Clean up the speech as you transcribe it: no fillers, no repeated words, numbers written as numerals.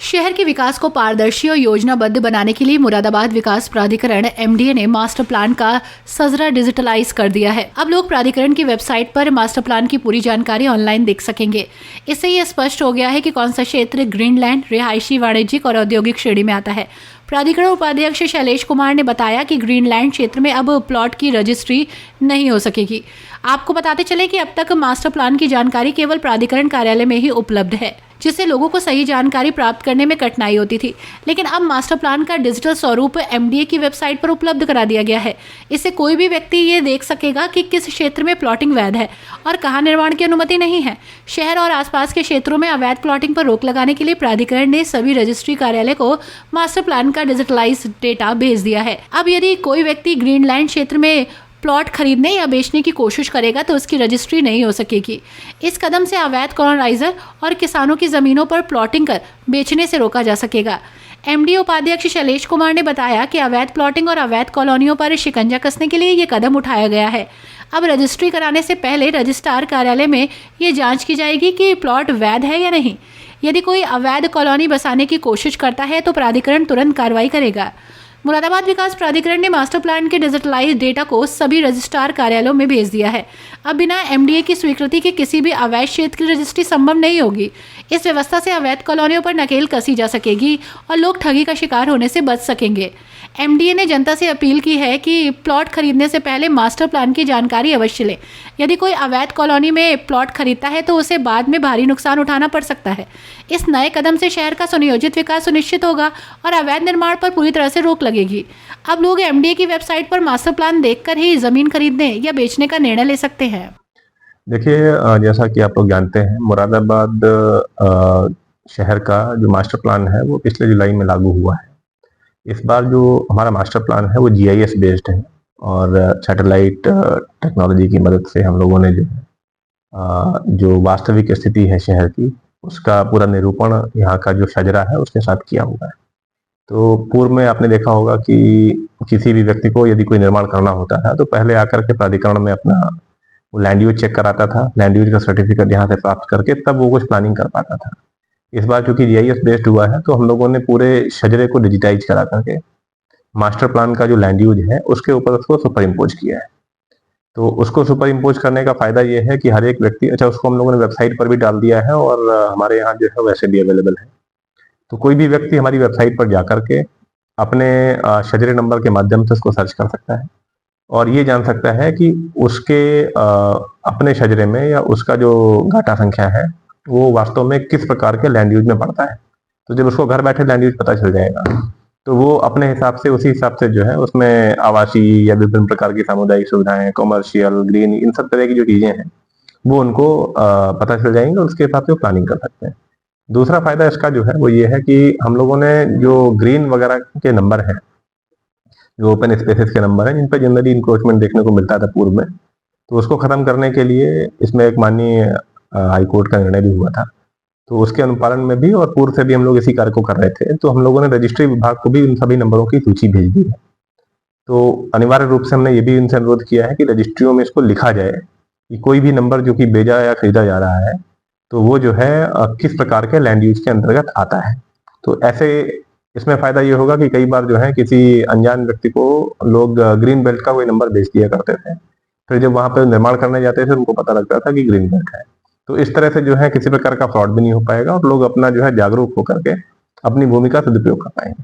शहर के विकास को पारदर्शी और योजनाबद्ध बनाने के लिए मुरादाबाद विकास प्राधिकरण एमडीए ने मास्टर प्लान का सजरा डिजिटलाइज कर दिया है। अब लोग प्राधिकरण की वेबसाइट पर मास्टर प्लान की पूरी जानकारी ऑनलाइन देख सकेंगे। इससे ये स्पष्ट हो गया है कि कौन सा क्षेत्र ग्रीनलैंड, रिहायशी, वाणिज्यिक और औद्योगिक श्रेणी में आता है। प्राधिकरण उपाध्यक्ष शैलेश कुमार ने बताया कि ग्रीनलैंड क्षेत्र में अब प्लॉट की रजिस्ट्री नहीं हो सकेगी। आपको बताते चले कि अब तक मास्टर प्लान की जानकारी केवल प्राधिकरण कार्यालय में ही उपलब्ध है, जिससे लोगों को सही जानकारी प्राप्त करने में कठिनाई होती थी। लेकिन अब मास्टर प्लान का डिजिटल स्वरूप एमडीए की वेबसाइट पर उपलब्ध करा दिया गया है। इससे कोई भी व्यक्ति ये देख सकेगा कि किस क्षेत्र में प्लॉटिंग वैध है और कहाँ निर्माण की अनुमति नहीं है। शहर और आसपास के क्षेत्रों में अवैध प्लॉटिंग पर रोक लगाने के लिए प्राधिकरण ने सभी रजिस्ट्री कार्यालय को मास्टर प्लान का डिजिटलाइज डेटा भेज दिया है। अब यदि कोई व्यक्ति ग्रीनलैंड क्षेत्र में प्लॉट खरीदने या बेचने की कोशिश करेगा तो उसकी रजिस्ट्री नहीं हो सकेगी। इस कदम से अवैध कॉलोनाइजर और किसानों की जमीनों पर प्लॉटिंग कर बेचने से रोका जा सकेगा। एमडी उपाध्यक्ष शैलेश कुमार ने बताया कि अवैध प्लॉटिंग और अवैध कॉलोनियों पर शिकंजा कसने के लिए ये कदम उठाया गया है। अब रजिस्ट्री कराने से पहले रजिस्ट्रार कार्यालय में ये जांच की जाएगी कि प्लॉट वैध है या नहीं। यदि कोई अवैध कॉलोनी बसाने की कोशिश करता है तो प्राधिकरण तुरंत कार्रवाई करेगा। मुरादाबाद विकास प्राधिकरण ने मास्टर प्लान के डिजिटलाइज डेटा को सभी रजिस्ट्रार कार्यालयों में भेज दिया है। अब बिना एमडीए की स्वीकृति के किसी भी अवैध क्षेत्र की रजिस्ट्री संभव नहीं होगी। इस व्यवस्था से अवैध कॉलोनियों पर नकेल कसी जा सकेगी और लोग ठगी का शिकार होने से बच सकेंगे। एमडीए ने जनता से अपील की है कि प्लॉट खरीदने से पहले मास्टर प्लान की जानकारी अवश्य लें। यदि कोई अवैध कॉलोनी में प्लॉट खरीदता है तो उसे बाद में भारी नुकसान उठाना पड़ सकता है। इस नए कदम से शहर का सुनियोजित विकास सुनिश्चित होगा और अवैध निर्माण पर पूरी तरह से रोक लगेगी। अब लोग एमडीए की वेबसाइट पर मास्टर प्लान देखकर ही जमीन खरीदने या बेचने का निर्णय ले सकते हैं। देखिए, जैसा कि आप लोग जानते हैं, मुरादाबाद शहर का जो मास्टर प्लान है वो पिछले जुलाई में लागू हुआ है। इस बार जो हमारा मास्टर प्लान है वो जीआईएस बेस्ड है और सैटेलाइट टेक्नोलॉजी की मदद से हम लोगों ने जो वास्तविक स्थिति है शहर की उसका पूरा निरूपण यहाँ का जो शजरा है उसके साथ किया हुआ है। तो पूर्व में आपने देखा होगा कि किसी भी व्यक्ति को यदि कोई निर्माण करना होता था तो पहले आकर के प्राधिकरण में अपना वो लैंड यूज चेक कराता था, लैंड यूज का सर्टिफिकेट यहाँ से प्राप्त करके तब वो कुछ प्लानिंग कर पाता था। इस बार चूंकि जीआईएस बेस्ड हुआ है तो हम लोगों ने पूरे शजरे को डिजिटाइज करा करके मास्टर प्लान का जो लैंड यूज है उसके ऊपर उसको सुपर इम्पोज किया है। तो उसको सुपर इम्पोज करने का फायदा ये है कि हर एक व्यक्ति, उसको हम लोगों ने वेबसाइट पर भी डाल दिया है और हमारे यहाँ जो है वैसे भी अवेलेबल है। तो कोई भी व्यक्ति हमारी वेबसाइट पर जाकर के अपने शजरे नंबर के माध्यम से उसको सर्च कर सकता है और ये जान सकता है कि उसके अपने शजरे में या उसका जो घाटा संख्या है वो वास्तव में किस प्रकार के लैंड यूज में पड़ता है। तो जब उसको घर बैठे लैंड यूज पता चल जाएगा तो वो अपने हिसाब से उसी हिसाब से जो है उसमें आवासीय या विभिन्न प्रकार की सामुदायिक सुविधाएं, कॉमर्शियल, ग्रीन, इन सब तरह की जो चीजें हैं वो उनको पता चल जाएंगे और उसके हिसाब से वो प्लानिंग कर सकते हैं। दूसरा फायदा इसका जो है वो ये है कि हम लोगों ने जो ग्रीन वगैरह के नंबर है, जो ओपन स्पेसेस के नंबर है जिन पर जनरली इंक्रोचमेंट देखने को मिलता था पूर्व में, तो उसको खत्म करने के लिए इसमें एक माननीय हाईकोर्ट का निर्णय भी हुआ था। तो उसके अनुपालन में भी और पूर्व से भी हम लोग इसी कार्य को कर रहे थे। तो हम लोगों ने रजिस्ट्री विभाग को भी उन सभी नंबरों की सूची भेज दी है। तो अनिवार्य रूप से हमने ये भी इनसे अनुरोध किया है कि रजिस्ट्रियों में इसको लिखा जाए कि कोई भी नंबर जो कि बेचा या खरीदा जा रहा है तो वो जो है किस प्रकार के लैंड यूज के अंतर्गत आता है। तो ऐसे इसमें फायदा ये होगा कि कई बार जो है किसी अनजान व्यक्ति को लोग ग्रीन बेल्ट का कोई नंबर बेच दिया करते थे, फिर जब वहां पर निर्माण करने जाते थे उनको पता लगता था कि ग्रीन बेल्ट है। तो इस तरह से जो है किसी प्रकार का फ्रॉड भी नहीं हो पाएगा और लोग अपना जो है जागरूक होकर के अपनी भूमि का सदुपयोग कर पाएंगे।